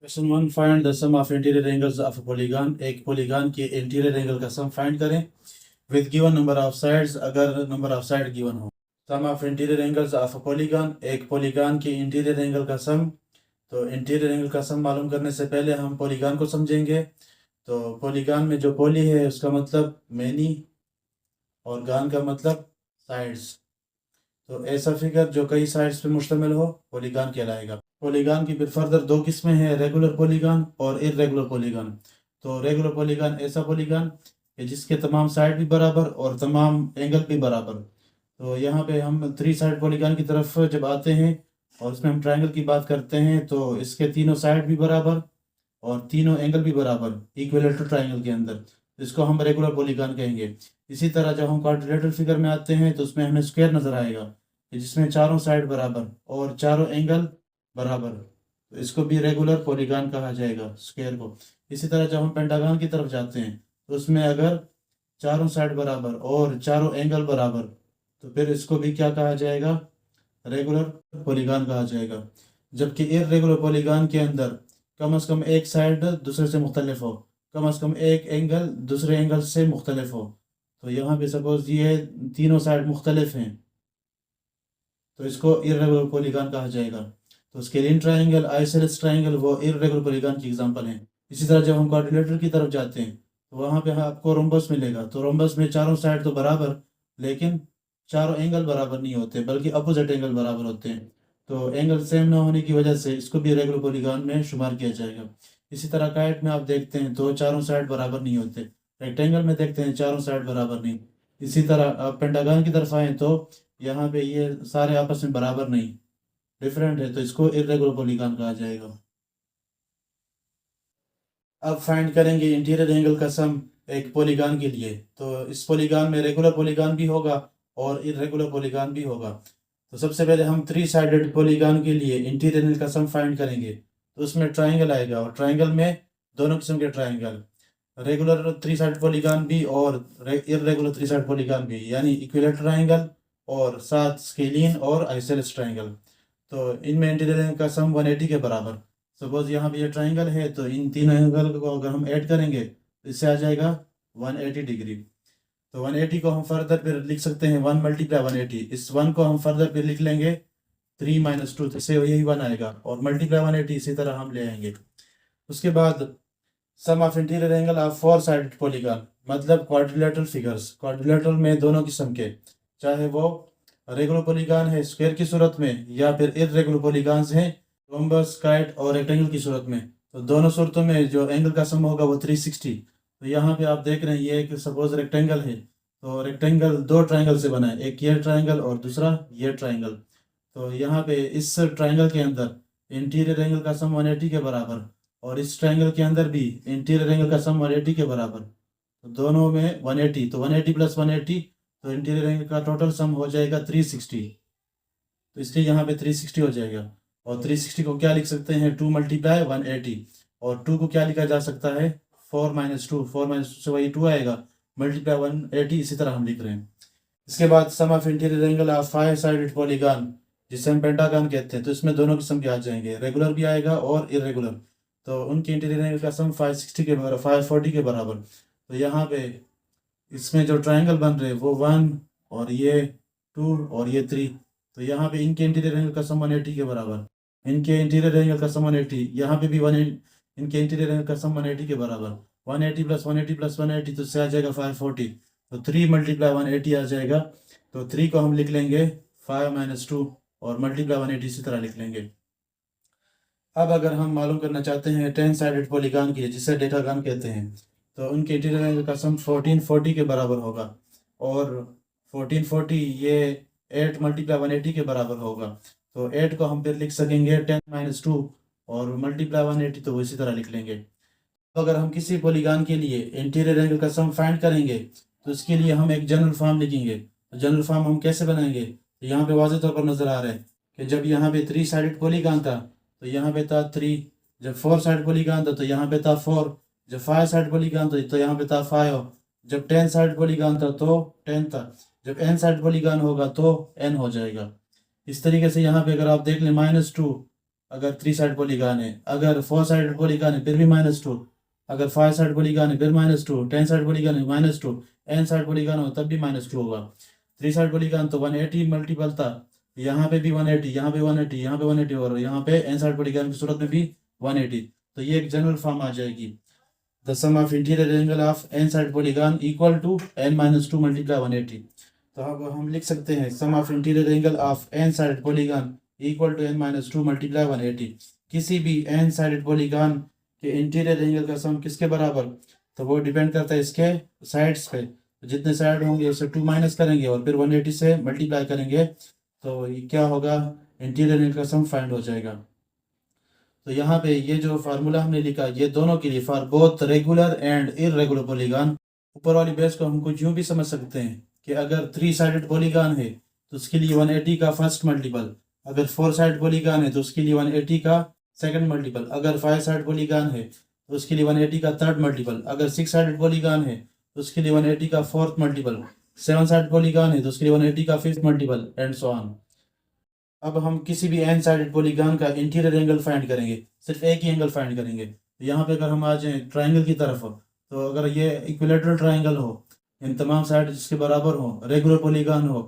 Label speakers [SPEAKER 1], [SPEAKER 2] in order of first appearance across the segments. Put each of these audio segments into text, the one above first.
[SPEAKER 1] Question 1, find the sum of interior angles of polygon. एक polygon के interior angle का sum find करें with given number of sides, अगर number of side given हो। Sum of interior angles of polygon, एक polygon के interior angle का sum. तो इंटीरियर एंगल का सम मालूम करने से पहले हम पॉलीगॉन को समझेंगे। तो पॉलीगॉन में जो पॉली है उसका मतलब मैनी और गॉन का मतलब साइड्स। तो ऐसा फिगर जो कई साइड्स पे मुश्तमिल हो पॉलीगॉन कहलाएगा। पॉलीगॉन की फिर फर्दर दो किस्में हैं, रेगुलर पॉलीगॉन और इर्रेगुलर पॉलीगॉन। तो रेगुलर पॉलीगॉन ऐसा पॉलीगॉन है जिसके तमाम साइड भी बराबर और तमाम एंगल भी बराबर। तो यहाँ पे हम थ्री साइड पॉलीगॉन की तरफ जब आते हैं और उसमें हम ट्रायंगल की बात करते हैं तो इसके तीनों साइड भी बराबर और तीनों एंगल भी बराबर इक्विलेटरल टू ट्रायंगल के अंदर, इसको हम रेगुलर पॉलीगॉन कहेंगे। इसी तरह जब हम क्वाड्रिलेटरल फिगर में आते हैं तो उसमें हमें स्क्वायर नजर आएगा कि जिसमें चारों साइड बराबर और चारों एंगल बराबर, तो इसको भी रेगुलर पॉलीगॉन कहा जाएगा, स्क्वायर को। इसी तरह जब हम पेंटागन की तरफ जाते हैं तो उसमें अगर चारों साइड बराबर और चारों एंगल बराबर, तो फिर इसको भी क्या कहा जाएगा, रेगुलर पॉलीगॉन कहा जाएगा। जबकि इर्रेगुलर पॉलीगॉन के अंदर कम से कम एक साइड दूसरे से मुख्तलिफ हो, कम से कम एक एंगल दूसरे एंगल से मुख्तलिफ हो। तो यहाँ पे सपोज ये तीनों साइड मुख्तलिफ हैं तो इसको इर्रेगुलर पॉलीगॉन कहा जाएगा। तो स्केलिन ट्रायंगल, आइसोसेलेस ट्रायंगल वो इर्रेगुलर पॉलीगॉन की एग्जांपल हैं। इसी तरह जब हम क्वाड्रिलेटरल की तरफ जाते हैं तो वहाँ पे आपको रोम्बस मिलेगा। तो रोम्बस में चारों साइड तो बराबर लेकिन चारों एंगल बराबर नहीं होते बल्कि अपोजिट एंगल बराबर होते हैं। तो एंगल सेम ना होने की वजह से इसको भी रेगुलर पॉलीगॉन में शुमार किया जाएगा। इसी तरह काइट में आप देखते हैं तो चारों साइड बराबर नहीं होते, रेक्टेंगल में देखते हैं चारों साइड बराबर नहीं। इसी तरह आप पेंटागन की तरफ आए तो यहाँ पे ये सारे आपस में बराबर नहीं, डिफरेंट है, तो इसको इर्रेगुलर पॉलीगॉन कहा जाएगा। अब फाइंड करेंगे इंटीरियर एंगल का सम एक पॉलीगॉन के लिए। तो इस पॉलीगॉन में रेगुलर पॉलीगॉन भी होगा और इर्रेगुलर पॉलीगॉन भी होगा। तो सबसे पहले हम थ्री साइडेड पॉलीगॉन के लिए इंटीरियर एंगल का सम फाइंड करेंगे। तो उसमें ट्राइंगल आएगा और ट्राइंगल में दोनों किस्म के triangle, regular three side polygon भी और इर्रेगुलर थ्री साइड पॉलीगॉन भी, यानी इक्विलेटरल ट्राइंगल और साथ स्केलिन और आइसोसेलेस ट्राइंगल। तो इनमें इंटीरियर एंगल का सम 180 के बराबर। सपोज यहाँ पे ये ट्राइंगल है तो इन तीनों एंगल को अगर हम ऐड करेंगे तो इससे आ जाएगा 180 डिग्री। तो 180 को हम फर्दर फिर लिख सकते हैं 1 मल्टीप्लाई 180। इस 1 को हम फर्दर फिर लिख लेंगे 3 - 2, तो इससे यही 1 आएगा और मल्टीप्लाई 180 इसी तरह हम ले आएंगे। उसके बाद sum of interior angle of four sided polygon, मतलब क्वाड्रिलेटरल फिगर्स। क्वाड्रिलेटरल में दोनों किस्म के, चाहे वो रेगुलर पॉलीगॉन है स्क्वायर की सूरत में या फिर इर्रेगुलर पॉलीगॉन्स हैं रोम्बस, काइट और रेक्टेंगल की सूरत में, तो दोनों सूरतों में जो एंगल का सम होगा वो 360। तो यहाँ पे आप देख रहे हैं ये कि सपोज रेक्टेंगल है तो रेक्टेंगल दो ट्राइंगल से बना है, एक ये ट्राइंगल और दूसरा ये ट्राइंगल। तो यहाँ पे इस ट्राइंगल के अंदर इंटीरियर एंगल का सम 180 के बराबर और इस ट्राइंगल के अंदर भी इंटीरियर एंगल का सम 180 के बराबर। तो दोनों में 180, तो 180 + 180, तो इंटीरियर एंगल का टोटल सम हो जाएगा 360। तो इसलिए यहाँ पे 360 हो जाएगा। और 360 को क्या लिख सकते हैं, 2 मल्टीप्लाई 180, और 2 को क्या लिखा जा सकता है 4 - 2, 4 - 2 से वही 2 आएगा, मल्टीप्लाई 180, इसी तरह हम लिख रहे हैं। इसके बाद sum of interior angle of five sided polygon, जिसे हम पेंटागन कहते हैं, तो इसमें दोनों किस्म के आ जाएंगे, रेगुलर भी आएगा और इरेगुलर। तो उनके इंटीरियर एंगल का सम 560 के बराबर, 540 के बराबर। तो यहाँ पे इसमें जो ट्राइंगल बन रहे हैं वो 1 और ये 2 और ये 3, तो यहाँ पे इनके इंटीरियर एंगल का सम 180 के बराबर, इनके इंटीरियर एंगल का सम 180, यहाँ पे भी इनके इंटीरियर एंगल का सम 180 के बराबर। 180 + 180 + 180, तो इससे आ जाएगा 540। तो 3 मल्टीप्लाई 180 आ जाएगा। तो 3 को हम लिख लेंगे 5 - 2 और मल्टीप्लाई 180 इसी तरह लिख लेंगे। अब अगर हम मालूम करना चाहते हैं 10 साइडेड पॉलीगॉन की, जिसे डेकागन कहते हैं, तो उनके इंटीरियर एंगल का सम 1440 के बराबर होगा और 1440 ये 8 मल्टीप्लाई 180 के बराबर होगा। तो 8 को हम फिर लिख सकेंगे 10 - 2 और मल्टीप्लाई 180, तो वो इसी तरह लिख लेंगे। तो अगर हम किसी पॉलीगॉन के लिए इंटीरियर एंगल का सम फाइंड करेंगे तो इसके लिए हम एक जनरल फॉर्म लिखेंगे। तो जनरल फॉर्म हम कैसे बनाएंगे, तो यहाँ पे वाज़ेह तौर पर नज़र आ रहा है कि जब यहाँ पे 3 साइडेड पॉलीगॉन था तो यहाँ पे था 3, जब 4 साइड पॉलीगॉन था तो यहाँ पे था 4, जब 5 साइड पॉलीगॉन था तो यहाँ पे था 5, जब 10 साइड पॉलीगॉन था तो 10 था, जब n साइड पॉलीगॉन होगा तो n हो जाएगा। इस तरीके से यहाँ पे अगर आप देख लें -2 अगर 3 साइड पॉलीगॉन है, अगर 4 साइड पॉलीगॉन है फिर भी -2, अगर 5 साइड पॉलीगॉन है फिर -2, 10 साइड पॉलीगॉन है -2, n साइड पॉलीगॉन हो तब भी -2 होगा। 3 साइड पॉलीगॉन तो 180 मल्टीपल था, यहाँ पे भी 180, यहाँ पे 180, यहाँ पे 180 और यहाँ पे n साइड पॉलीगॉन की सूरत में भी 180। तो ये एक जनरल फॉर्म आ जाएगी, the sum of interior angle of n side polygon equal to n-2 multiply 180। तो अब हम लिख सकते हैं sum of interior angle of n side polygon equal to n-2 multiply 180। किसी भी n साइड पॉलीगॉन के इंटीरियर एंगल का सम किसके बराबर, तो वो डिपेंड करता है इसके साइड्स पे। तो जितने साइड होंगे उससे 2 माइनस करेंगे और फिर 180 से मल्टीप्लाई करेंगे, तो ये क्या होगा, इंटीरियर एंगल का सम फाइंड हो जाएगा। तो यहाँ पे ये जो फार्मूला हमने लिखा ये दोनों के लिए for both regular and irregular polygon. ऊपर वाली बेस को हम कुछ यूं भी समझ सकते हैं कि अगर 3 साइडेड पॉलीगॉन है तो उसके लिए 180 का फर्स्ट मल्टीपल, अगर 4 साइड पॉलीगॉन है तो उसके लिए 180 का सेकंड मल्टीपल, अगर 5 साइड पॉलीगॉन है तो उसके लिए 180 का थर्ड मल्टीपल, अगर 6 साइडेड पॉलीगॉन है तो उसके लिए 180 का फोर्थ मल्टीपल, 7 साइड पॉलीगॉन है तो उसके लिए 180 का fifth multiple and so on. अब हम किसी भी एन साइडेड पॉलीगॉन का इंटीरियर एंगल फाइंड करेंगे, सिर्फ एक ही एंगल फाइंड करेंगे। तो यहाँ पे अगर हम आ जाएं ट्राइंगल की तरफ, तो अगर ये इक्विलेटरल ट्राइंगल हो, इन तमाम साइड जिसके बराबर हो, रेगुलर पॉलीगॉन हो,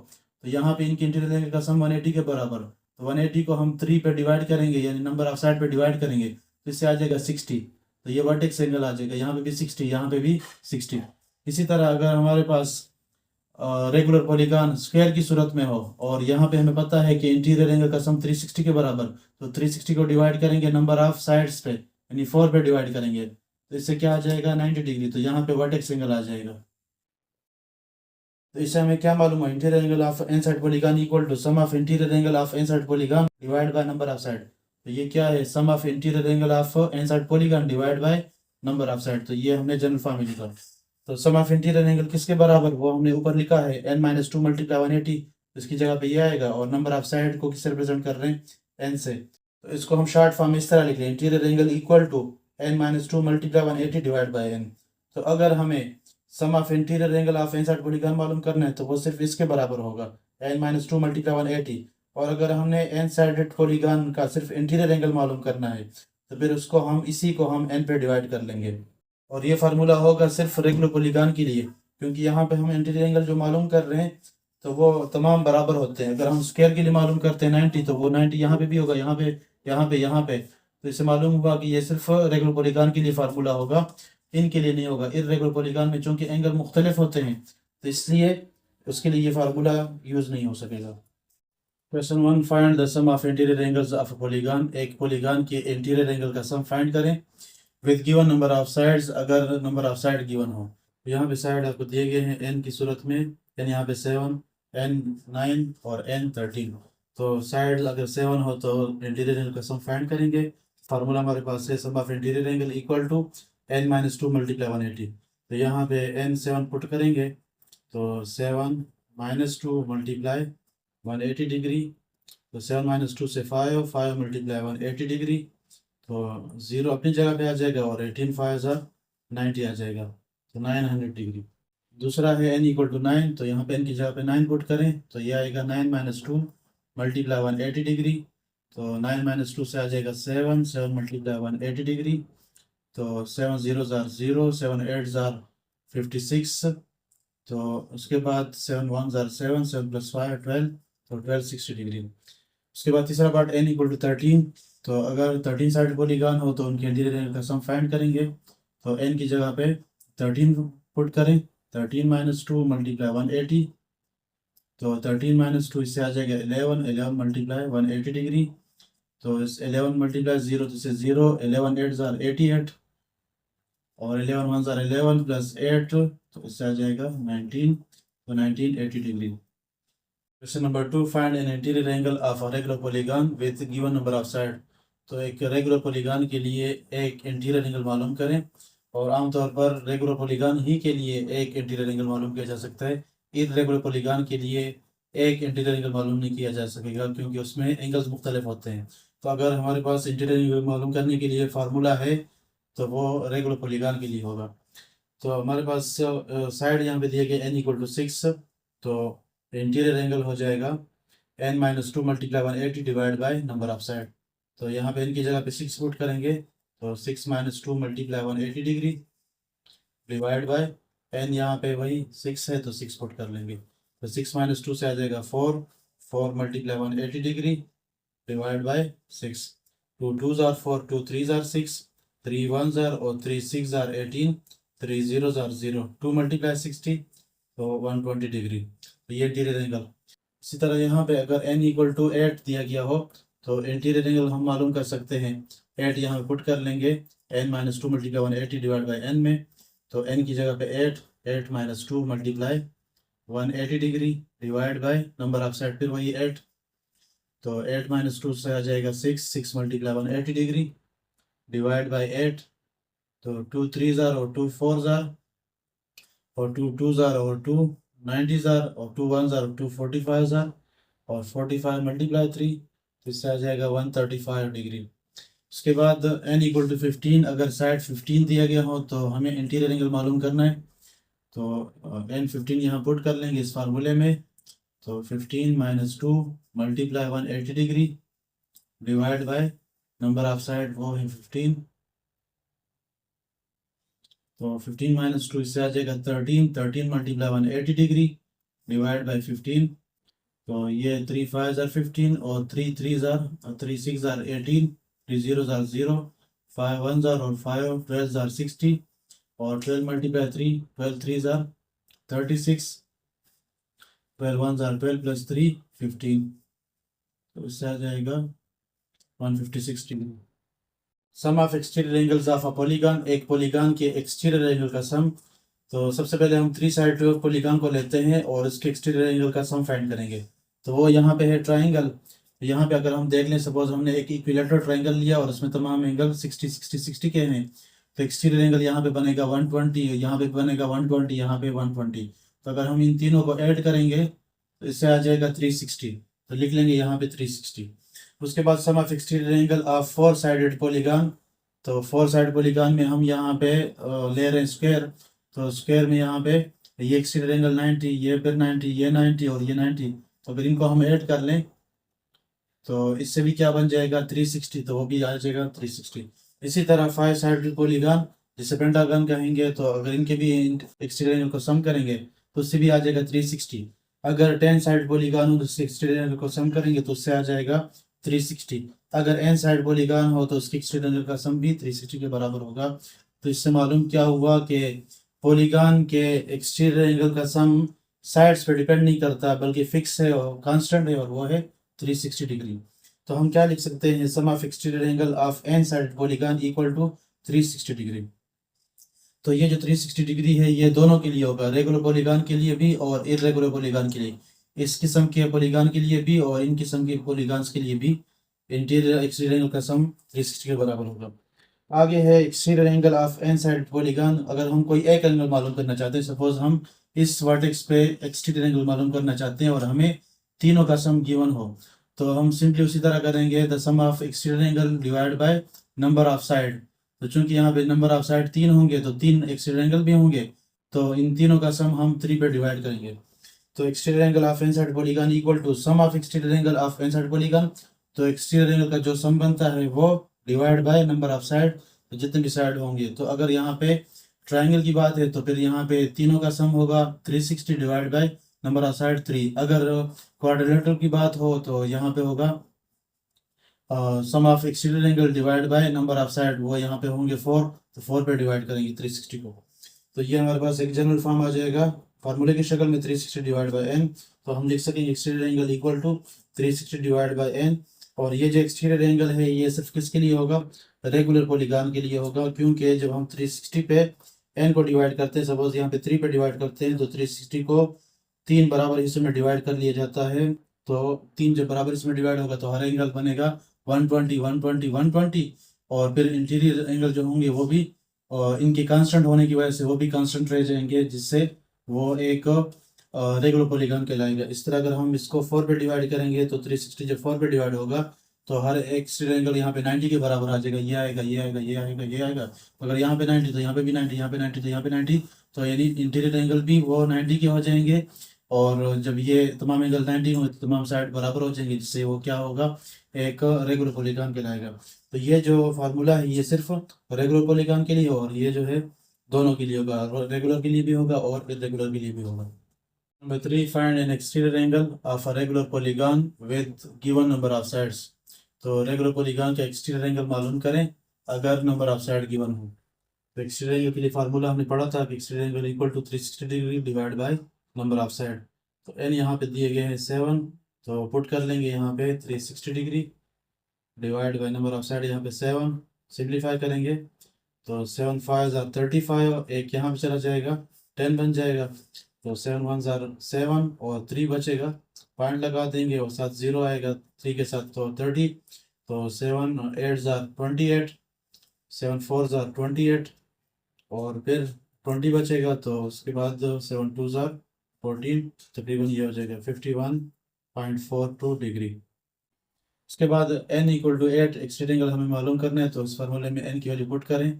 [SPEAKER 1] तो यहाँ पे इनकी इंटीरियर एंगल का सम 180 के बराबर। तो 180 को हम 3 पे डिवाइड करेंगे, यानी नंबर ऑफ साइड पे डिवाइड करेंगे, तो इससे आ जाएगा 60। तो ये वर्टेक्स एंगल आ जाएगा, यहाँ पे भी 60, यहाँ पे भी 60। इसी तरह अगर हमारे पास रेगुलर पॉलीगॉन स्क्वायर की सूरत में हो और यहाँ पे हमें पता है कि इंटीरियर एंगल का सम 360 के बराबर, तो 360 को डिवाइड करेंगे नंबर ऑफ साइड्स पे, यानी 4 पे डिवाइड करेंगे, तो इससे क्या आ जाएगा 90 डिग्री। तो यहाँ पे वर्टेक्स एंगल आ जाएगा। तो इससे हमें क्या मालूम है, interior angle of N side polygon equal to sum of interior angle of N side polygon divide by number of side. तो ये क्या है, sum of interior angle of N side polygon divide by number of side. तो ये हमने general form में लिखा। तो सम ऑफ इंटीरियर एंगल किसके बराबर, वो हमने ऊपर लिखा है n-2 मल्टीप्लाई 180, इसकी जगह पे ये आएगा, और नंबर ऑफ साइड को किससे रिप्रेजेंट कर रहे हैं, n से। तो इसको हम शॉर्ट फॉर्म में इस तरह लिख लें, interior angle equal to n-2 multiply 180 divide by n। तो अगर हमें sum of interior angle of N side polygon मालूम करना है तो वो सिर्फ इसके बराबर होगा, n-2 मल्टीप्लाई 180। और अगर हमने एन साइडेड पॉलीगॉन का सिर्फ इंटीरियर एंगल मालूम करना है तो फिर उसको हम इसी को हम n पे डिवाइड कर लेंगे। और ये फार्मूला होगा सिर्फ रेगुलर पॉलीगॉन के लिए, क्योंकि यहाँ पे हम इंटीरियर एंगल जो मालूम कर रहे हैं तो वो तमाम बराबर होते हैं। अगर हम स्क्वायर के लिए मालूम करते हैं 90, तो वो 90 यहाँ पे भी होगा, यहाँ पे, यहाँ पे, यहाँ पे। तो इससे मालूम हुआ कि ये सिर्फ रेगुलर पॉलीगॉन के लिए फार्मूला होगा, इनके लिए नहीं होगा। इर्रेगुलर पॉलीगॉन में चूंकि एंगल मुख्तलिफ होते हैं तो इसलिए उसके लिए ये फार्मूला यूज नहीं हो सकेगा। Question 1, find the sum of interior angles of polygon. एक पॉलीगॉन के इंटीरियर एंगल का सम फाइंड करें with given number of sides, अगर नंबर ऑफ साइड गिवन हो। तो यहाँ पे साइड आपको दिए गए हैं n की सूरत में, यानी यहाँ पे 7, n 9 और n 13। तो साइड अगर 7 हो तो इंटीरियर एंगल का सम फाइंड करेंगे। फार्मूला हमारे पास है sum of interior angle equal to n-2 multiply 180। तो यहाँ पे n 7 पुट करेंगे तो 7 - 2 मल्टीप्लाई 180 डिग्री, तो 7 - 2 से 5, 5 मल्टीप्लाई 180 डिग्री, तो 0 अपनी जगह पे आ जाएगा और 18 5 90 आ जाएगा, तो 900 डिग्री। दूसरा है n इक्वल टू 9, तो यहाँ पे n की जगह पे 9 पुट करें तो ये आएगा 9 - 2 मल्टीप्लाई 180 डिग्री, तो 9 - 2 से आ जाएगा 7, 7 मल्टीप्लाई 180 डिग्री, तो 7 0 0, 7 8 56, तो उसके बाद 7 1 7, 7 + 5 12, तो 1260 डिग्री। उसके बाद तीसरा पार्ट n इक्वल टू 13, तो अगर 13 साइड पॉलीगॉन हो तो उनके इंटीरियर एंगल का सम फाइंड करेंगे। तो n की जगह पे 13 पुट करें, 13 - 2 मल्टीप्लाई 180, तो 13 - 2 इससे आ जाएगा 11, 11 मल्टीप्लाई 180 डिग्री, तो इस 11 मल्टीप्लाई 0 तो इससे 0, 11 8 88, और 11 1 11 प्लस 8, तो इससे आ जाएगा 19, तो 1980 डिग्री। Question number 2, find an interior angle of a regular polygon with given number of side. तो एक रेगुलर पॉलीगॉन के लिए एक इंटीरियर एंगल मालूम करें, और आमतौर पर रेगुलर पॉलीगॉन ही के लिए एक इंटीरियर एंगल मालूम किया जा सकता है। इर्रेगुलर पॉलीगॉन के लिए एक इंटीरियर एंगल मालूम नहीं किया जा सकेगा, क्योंकि उसमें एंगल्स मुख्तलिफ होते हैं। तो अगर हमारे पास इंटीरियर एंगल मालूम करने के लिए फार्मूला है तो वो रेगुलर पॉलीगॉन के लिए होगा। तो हमारे पास साइड यहाँ पे दिए गए n इक्वल टू 6, तो इंटीरियर एंगल हो जाएगा n - 2 multiply 180 divide by number of side. तो यहाँ पे इनकी जगह पे 6 पुट करेंगे, तो 6 - 2 multiply 180 degree divide by n, यहाँ पे वही 6 है तो 6 पुट कर लेंगे, तो 6 - 2 से आ जाएगा 4, 4 multiply 180 degree divide bye 6, 2 2s are 4, 2 3s are 6, 3 1s are और 3 6 are 18, 3 0s are 0, 2 मल्टीप्लाई 60 तो 120 डिग्री, तो ये इंटीरियर एंगल। इसी तरह यहाँ पे अगर n = 8 दिया गया हो तो इंटीरियर एंगल हम मालूम कर सकते हैं, 8 यहाँ पे पुट कर लेंगे n - 2 multiply 180 divide by n में, तो n की जगह पे 8, 8 - 2 multiply 180 degree divide by number of side फिर वही 8, तो 8 - 2 से आ जाएगा 6, 6 मल्टीप्लाई 180 डिग्री डिवाइड बाय 8, तो 2 3s are और 2 4s are और 2 2s are और 2 90s are और 2 1s are और 2 45s are और 45 मल्टीप्लाई 3, तो इससे आ जाएगा 135 डिग्री। उसके बाद n = 15, अगर साइड 15 दिया गया हो तो हमें इंटीरियर एंगल मालूम करना है, तो n 15 यहाँ पुट कर लेंगे इस फार्मूले में, तो 15 - 2 multiply 180 degree divide by number of side वो है 15, तो 15 - 2 इससे आ जाएगा 13, 13 मल्टीप्लाई 180 डिग्री डिवाइड बाय 15, तो ये 3 5s are 15 और 3 3s are और 3 6 are 18, 3 0s are 0, 5 1s are और 5 12s are 60 और 12 multiply 3, 12 3s are 36, 12 1s are 12 plus 3 15, तो इससे आ जाएगा 156 डिग्री। Sum of exterior angles of a polygon, एक पॉलीगॉन के एक्सटीरियर एंगल का सम। तो सबसे पहले हम 3 साइड पॉलीगॉन को लेते हैं और इसके एक्सटीरियर एंगल का सम फाइंड करेंगे। तो वो यहाँ पे है ट्राइंगल, यहाँ पे अगर हम देख लें, सपोज हमने एक इक्विलेटरल ट्राइंगल लिया और उसमें तमाम एंगल 60 60 60 के हैं, तो एक्सटीरियर एंगल यहाँ पे बनेगा 120, यहाँ पे बनेगा 120, यहाँ पे 120, तो अगर हम इन तीनों को ऐड करेंगे तो इससे आ जाएगा 360, तो लिख लेंगे यहाँ पे 360। उसके बाद sum of exterior angle of 4 sided polygon, तो 4 साइड पॉलीगॉन में हम यहाँ पे ले रहे हैं स्क्वायर, तो स्क्वायर में यहाँ पे ये एक्सटीरियर एंगल 90, ये फिर 90, ये 90 और ये 90, तो अगर इनको हम ऐड कर लें तो इससे भी क्या बन जाएगा 360, तो वो भी आ जाएगा 360। इसी तरह 5 साइड पॉलीगॉन जिसे पेंटागन कहेंगे, तो अगर इनके भी एक्सटीरियर एंगल को सम करेंगे तो उससे भी आ जाएगा 360। अगर 10 साइड पॉलीगॉन हो तो उससे एक्सटीरियर एंगल को सम करेंगे तो उससे आ जाएगा 360। अगर n साइड पॉलीगॉन हो तो उसके एक्सटीरियर एंगल का सम भी 360 के बराबर होगा। तो इससे मालूम क्या हुआ कि पॉलीगॉन के एक्सटीरियर एंगल का सम साइड्स पे डिपेंड नहीं करता बल्कि फिक्स है और कांस्टेंट है, और वो है 360 डिग्री। तो हम क्या लिख सकते हैं, sum of exterior angle of n side polygon equal to 360 degree. तो ये जो 360 डिग्री है ये दोनों के लिए होगा, रेगुलर पॉलीगॉन के लिए भी और इरेगुलर पॉलीगॉन के लिए, इस किस्म के पॉलीगॉन के लिए भी और इन किस्म के पॉलीगॉन्स के लिए भी इंटीरियर एक्सटीरियर एंगल का सम 360 के बराबर होगा। आगे है exterior angle of n side polygon. अगर हम कोई एक एंगल मालूम करना चाहते हैं, सपोज हम इस वर्टेक्स पे एक्सटीरियर एंगल मालूम करना चाहते हैं और हमें तीनों का सम गिवन हो, तो हम सिंपली उसी तरह करेंगे, the sum of exterior angle divide by number of side. तो चूंकि यहाँ पे नंबर ऑफ साइड 3 होंगे तो 3 एक्सटीरियर एंगल भी होंगे, तो इन तीनों का सम हम 3 पे डिवाइड करेंगे। तो exterior angle of n side polygon equal to sum of exterior angle of n side polygon. तो एक्सटीरियर एंगल का जो सम बनता है वो divide by number of side, तो जितने भी साइड होंगे। तो अगर यहाँ पे ट्राइंगल की बात है तो फिर यहाँ पे तीनों का सम होगा 360 divide by number of side 3। अगर क्वाड्रिलेटरल की बात हो तो यहाँ पे होगा sum of exterior angle divide by number of side, वो यहाँ पे होंगे 4, तो 4 पे डिवाइड करेंगे 360 को। तो ये हमारे पास एक जनरल फॉर्म आ जाएगा फार्मूले की शक्ल में 360 डिवाइड बाय n। तो हम लिख सकेंगे exterior angle equal to 360 divide by n। और ये जो एक्सटीरियर एंगल है ये सिर्फ किसके लिए होगा, रेगुलर पॉलीगॉन के लिए होगा, क्योंकि जब हम 360 पे n को डिवाइड करते हैं, सपोज यहाँ पे 3 पे डिवाइड करते हैं, तो 360 को 3 बराबर हिस्सों में डिवाइड कर लिया जाता है। तो 3 जब बराबर हिस्सों में डिवाइड होगा तो हर एंगल बनेगा 120 120 120, और फिर इंटीरियर एंगल जो होंगे वो भी इनके कांस्टेंट होने की वजह से वो भी कांस्टेंट रह जाएंगे, जिससे वो एक रेगुलर पॉलीगॉन कहलाएगा। इस तरह अगर हम इसको 4 पे डिवाइड करेंगे तो 360 जब 4 पे डिवाइड होगा तो हर एक्सटीरियर एंगल यहाँ पे 90 के बराबर आ जाएगा, ये आएगा ये आएगा ये आएगा ये आएगा। तो अगर यहाँ पे 90 तो यहाँ पे भी 90, यहाँ पे 90 तो यहाँ पे 90, तो यानी इंटीरियर एंगल भी वो 90 के हो जाएंगे और जब ये तमाम एंगल 90 हो तो तमाम साइड बराबर हो जाएंगे, जिससे वो क्या होगा, एक रेगुलर पॉलीगॉन कहलाएगा। तो ये जो फार्मूला है ये सिर्फ रेगुलर पॉलीगॉन के लिए, और ये जो है दोनों के लिए होगा, रेगुलर के लिए भी होगा और इरेगुलर के लिए भी होगा। Number 3, find N exterior angle of a regular polygon with given number of sides. तो रेगुलर पॉलीगॉन का एक्सटीरियर एंगल मालूम करें अगर नंबर ऑफ साइड गिवन हो। तो एक्सटीरियर एंगल के लिए फार्मूला हमने पढ़ा था कि exterior angle equal to 360 degree divide by number of side. तो एन यहाँ पे दिए गए हैं 7, तो पुट कर लेंगे यहाँ पे 360 degree divide by number of side, यहाँ पे 7 सिंप्लीफाई करेंगे तो 7 5 ज़ार 35, एक यहाँ पे चला जाएगा 10 बन जाएगा, तो 7 1 ज़ार 7 और 3 बचेगा, पॉइंट लगा देंगे और साथ 0 आएगा 3 के साथ, तो 30, तो 7 8 ज़ार 28, 7 4 ज़ार 28 और फिर 20 बचेगा, तो उसके बाद 7 2 ज़ार 14, तकरीबन ये हो जाएगा 51.42 डिग्री। उसके बाद n equal to 8 exterior angle हमें मालूम करना है, तो इस फार्मूले में n की वैल्यू पुट करें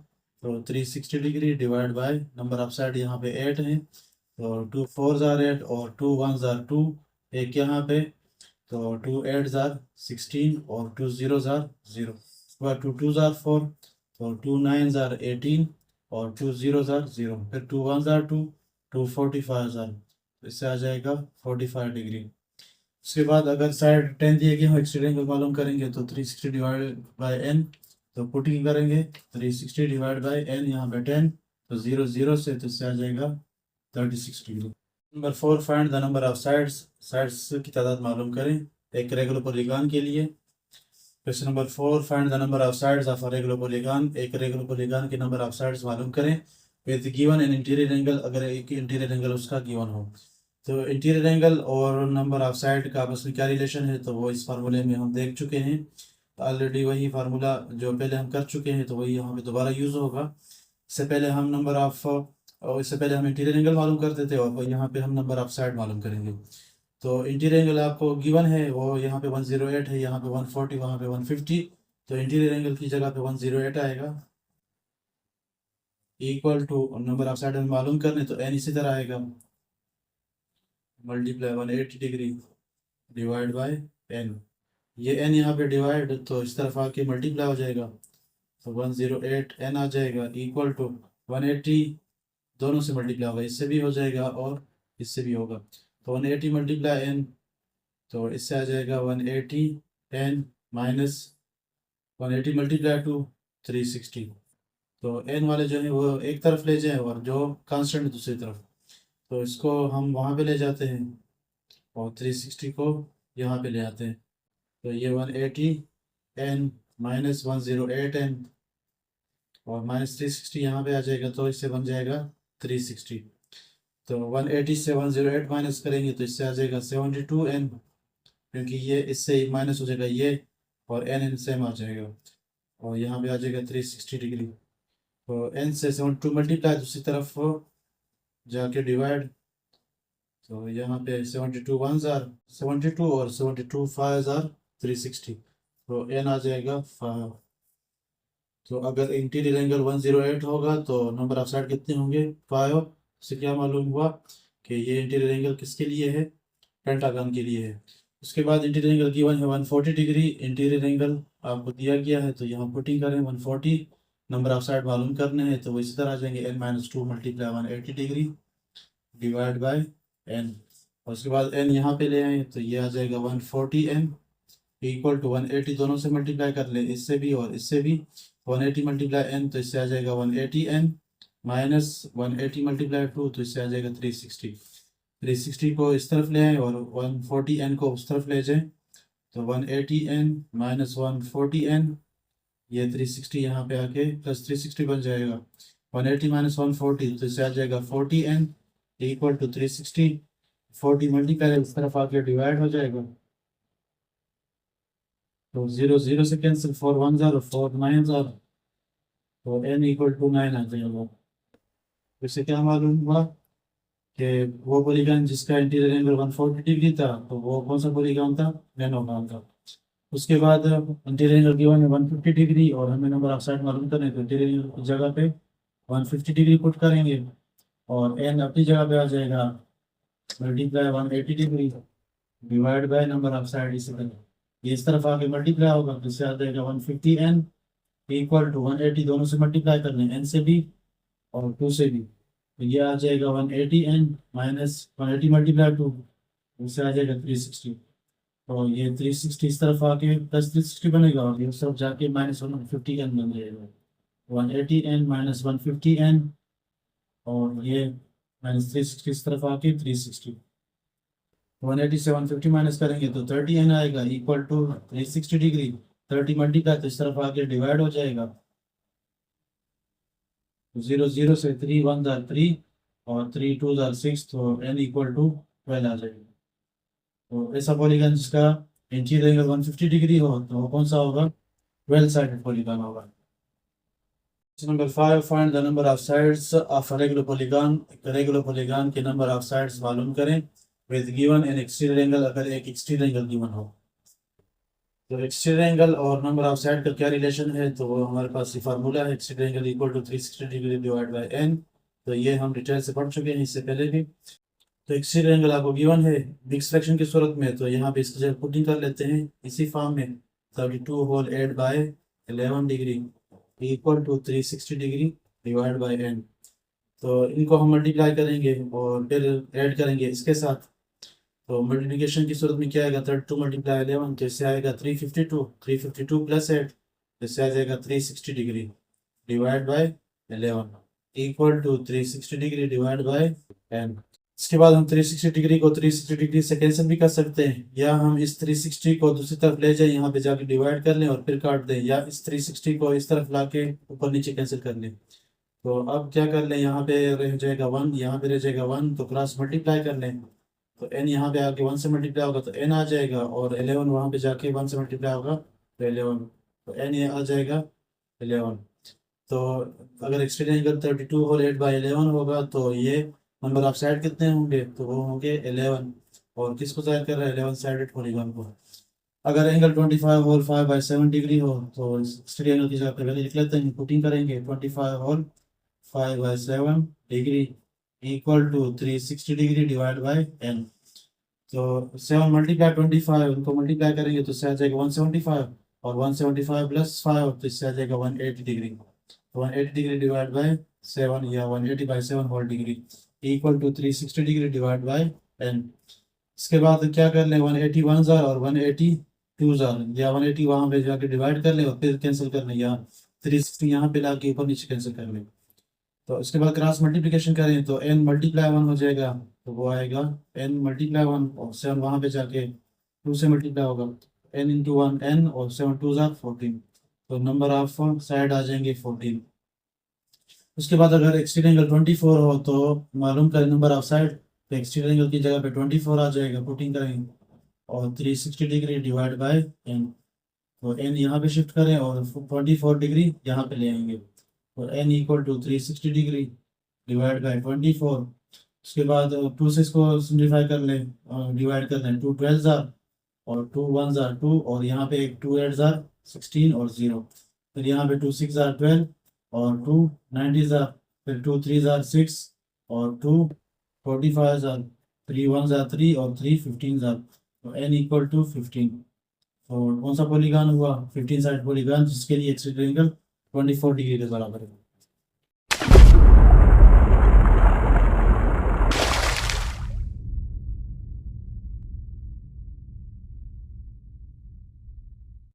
[SPEAKER 1] तो 360 degree divide by number of side यहाँ पे 8 है, तो 2 4 ज़ार 8 और 2 1 ज़ार 2, एक यहाँ पे, तो 2 8 ज़ार 16 और 2 0 ज़ार 0, उसके बाद 2 2 ज़ार 4, तो 2 9 ज़ार 18 और 2 0 ज़ार 0, फिर 2 1 ज़ार 2, 2 45 ज़ार, तो इससे आ जाएगा 45 डिग्री। उसके बाद अगर साइड 10 दिए गए हो एक्सटीरियर एंगल मालूम करेंगे तो 360 डिवाइड बाय n, तो पुटिंग करेंगे 360 डिवाइड बाय n, यहाँ पे 10, तो 0 0 से, तो इससे आ जाएगा 36 degree. Number 4, find the number of sides. Sides की तादाद मालूम करें एक रेगुलर पॉलीगॉन के लिए। Question number 4, find the number of sides of a regular polygon. एक रेगुलर पॉलीगॉन के नंबर ऑफ साइड्स मालूम करें with given an interior angle, अगर एक इंटीरियर एंगल उसका गिवन हो। तो इंटीरियर एंगल और नंबर ऑफ साइड का आपस में क्या रिलेशन है, तो वो इस फार्मूले में हम देख चुके हैं ऑलरेडी, वही फार्मूला जो पहले हम कर चुके हैं, तो वही यहाँ पे दोबारा यूज़ होगा। इससे पहले हम नंबर ऑफ, और इससे पहले हम इंटीरियर एंगल मालूम करते थे और यहाँ पे हम नंबर ऑफ साइड मालूम करेंगे। तो इंटीरियर एंगल आपको गिवन है, वो यहाँ पे 108 है, यहाँ पे 140, वहाँ पे 150, तो इंटीरियर एंगल की जगह पे 108 आएगा। Equal to number of side हमें मालूम करने, तो एन इसी तरह आएगा, multiply 180 degree divide by n, ये एन यहाँ पे डिवाइड तो इस तरफ आके मल्टीप्लाई हो जाएगा, तो 108 एन आ जाएगा इक्वल टू 180, दोनों से मल्टीप्लाई होगा, इससे भी हो जाएगा और इससे भी होगा, तो 180 मल्टीप्लाई एन, तो इससे आ जाएगा 180 एन माइनस 180 मल्टीप्लाई टू 360, तो एन वाले जो है वो एक तरफ ले जाए और जो कांस्टेंट दूसरी तरफ, तो इसको हम वहाँ पे ले जाते हैं और 360 को यहाँ पे ले आते हैं, तो ये 180 एन माइनस 108 एन और माइनस 360 यहाँ पे आ जाएगा, तो इससे बन जाएगा 360, तो 180 से 108 माइनस करेंगे तो इससे आ जाएगा 72 एन, क्योंकि ये इससे माइनस हो जाएगा ये, और एन एन सेम आ जाएगा और यहाँ पे आ जाएगा 360 डिग्री, तो एन से 72 मल्टीप्लाई दूसरी तरफ जाके डिवाइड, तो यहाँ पे 72 1 ज़ार 72 और 72 5 ज़ार 360, तो एन आ जाएगा 5। तो अगर इंटीरियर एंगल 108 होगा तो नंबर ऑफ साइड कितने होंगे 5, से क्या मालूम हुआ कि ये इंटीरियर एंगल किसके लिए है, पेंटागन के लिए है। उसके बाद इंटीरियर एंगल गिवन है 140 डिग्री, इंटीरियर एंगल आपको दिया गया है, तो यहाँ पुटिंग करें 140, नंबर ऑफ साइड मालूम करने हैं, तो वो इसी तरह आ जाएंगे n-2 multiply 180 degree divide by n, और उसके बाद n यहाँ पे ले आए तो ये आ जाएगा 140 n इक्वल टू 180, दोनों से मल्टीप्लाई कर ले, इससे भी और इससे भी, 180 मल्टीप्लाई n, तो इससे आ जाएगा 180 n माइनस 180 मल्टीप्लाई 2, तो इससे आ जाएगा 360, 360 को इस तरफ ले आए और 140 n को उस तरफ ले जाएं, तो 180 n माइनस 140 n, ये 360 यहाँ पे आके प्लस 360 बन जाएगा, 180 माइनस 140, तो इससे आ जाएगा 40 n इक्वल टू 360, 40 मल्टीप्लाई इस तरफ आके डिवाइड हो जाएगा, तो 0 0 से कैंसिल, 4 1 ज़ार 4 9 ज़ार, तो n इक्वल टू 9 आ जाएगा। इससे क्या मालूम हुआ कि वो पॉलीगॉन जिसका इंटीरियर एंगल 140 डिग्री था, तो वो कौन सा पॉलीगॉन था, नैनोगॉन था। उसके बाद इंटीरियर एंगल गिवन है 150 डिग्री और हमें नंबर ऑफ साइड मालूम करने, तो इंटीरियर एंगल की जगह पे 150 डिग्री पुट करेंगे और एन अपनी जगह पे आ जाएगा multiply 180 degree divide by number of side, इसी तरह ये इस तरफ आके मल्टीप्लाई होगा तो इससे आ जाएगा 150n इक्वल टू 180, दोनों से मल्टीप्लाई कर लें, n से भी और 2 से भी, तो ये आ जाएगा 180n माइनस 180 मल्टीप्लाई 2, इससे आ जाएगा 360। तो ये 360 इस तरफ आके प्लस 360 बनेगा और ये उस तरफ जाके माइनस 150n बन जाएगा। 180n माइनस 150n और ये माइनस 360 इस तरफ आके 360, 180 से 150 माइनस करेंगे तो 30n आएगा इक्वल टू 360 डिग्री, 30 मल्टीप्लाई तो इस तरफ आके डिवाइड हो जाएगा, 0 0 से 3 1 जार 3 और 3 2 जार 6, तो n इक्वल टू 12 आ जाएगा। तो ऐसा पॉलीगन जिसका इंटीरियर एंगल 150 डिग्री हो तो वो कौन सा होगा, 12 साइडेड पॉलीगन होगा। Number 5, find the number of sides of regular polygon. Regular polygon के नंबर ऑफ साइड्स मालूम करें with given an exterior angle, अगर एक एक्सटीरियर एंगल गिवन हो। तो एक्सटीरियर एंगल और नंबर ऑफ साइड का क्या रिलेशन है, तो वो हमारे पास ये फार्मूला है, exterior angle equal to 360 degree divide by n। तो ये हम डिटेल से पढ़ चुके हैं इससे पहले भी। तो एक्सटीरियर एंगल आपको गिवन है मिक्स फ्रैक्शन की सूरत में, तो यहाँ पे इसकी जगह पुटिंग कर लेते हैं इसी फॉर्म में, 32 whole 8 by 11 degree equal to 360 degree divide by n। तो इनको हम मल्टीप्लाई करेंगे और फिर ऐड करेंगे इसके साथ। तो मल्टीप्लिकेशन की सूरत में क्या आएगा, 32 मल्टीप्लाई 11, तो इससे आएगा 352, 352 प्लस 8, इससे आ जाएगा 360 degree divide by 11 equal to 360 degree divide by n। इसके बाद हम 360 डिग्री को 360 डिग्री से कैंसिल भी कर सकते हैं, या हम इस 360 को दूसरी तरफ ले जाएं, यहाँ पे जाके डिवाइड कर लें और फिर काट दें, या इस 360 को इस तरफ ला के ऊपर नीचे कैंसिल कर लें। तो अब क्या कर लें, यहाँ पे रह जाएगा 1, यहाँ पे रह जाएगा 1, तो क्रॉस मल्टीप्लाई कर लें, तो n यहाँ पे आके 1 से मल्टीप्लाई होगा तो n आ जाएगा, और 11 वहाँ पे जाके 1 से मल्टीप्लाई होगा तो 11, तो n ये आ जाएगा 11। तो अगर एक्सटीरियर एंगल 32 होल 8 बाई 11 होगा तो ये नंबर ऑफ साइड कितने होंगे, तो वो होंगे 11। और किसको जाहिर कर रहा है, 11 साइडेड पॉलीगॉन को। अगर एंगल 25 होल 5 बाई 7 डिग्री हो तो एक्सटीरियर एंगल की जगह पे वैल्यू लिख लेते हैं, पुटिंग करेंगे 25 whole 5 by 7 degree equal to 360 degree divide by n। तो 7 मल्टीप्लाई 25, उनको मल्टीप्लाई करेंगे तो इससे आ जाएगा 175, और 175 प्लस 5 तो इससे आ जाएगा 180 डिग्री, तो 180 डिग्री डिवाइड बाय 7 या 180 by 7 whole degree equal to 360 degree divide by n। इसके बाद क्या कर लें, 180 1 जार और 180 2 जार, या 180 वहाँ पे जाके डिवाइड कर लें और फिर कैंसिल कर लें, या 360 यहाँ पे ला के ऊपर नीचे कैंसिल कर लें। तो इसके बाद क्रॉस मल्टीप्लिकेशन करें तो n मल्टीप्लाई 1 हो जाएगा, तो वो आएगा n मल्टीप्लाई 1 और 7 वहाँ पे जाके 2 से मल्टीप्लाई होगा, n इंटू 1 n और 7 2 जार 14, तो नंबर ऑफ साइड आ जाएंगे 14। उसके बाद अगर एक्सटीरियर एंगल 24 हो तो मालूम करें नंबर ऑफ साइड, तो एक्सटीरियर एंगल की जगह पे 24 आ जाएगा, पुटिंग करेंगे और 360 डिग्री डिवाइड बाय n। तो n यहाँ पे शिफ्ट करें और 24 डिग्री यहाँ पे ले आएंगे, और n equal to 360 degree divide by 24। उसके बाद 2 से इसको सिम्प्लीफाई कर लें, डिवाइड कर लें, 2 12 जार और 2 1 जार 2, और यहाँ पे एक 2 8 जार 16 और 0, फिर यहाँ पे 2 6 जार 12 और 2 90 जार, फिर 2 3 जार 6 और 2 45 जार, 3 1 जार 3 और 3 15 जार, तो n इक्वल टू 15। तो कौन सा पॉलीगॉन हुआ, 15 साइड पॉलीगॉन, जिसके लिए एक्सटीरियर एंगल 24 डिग्री के बराबर है।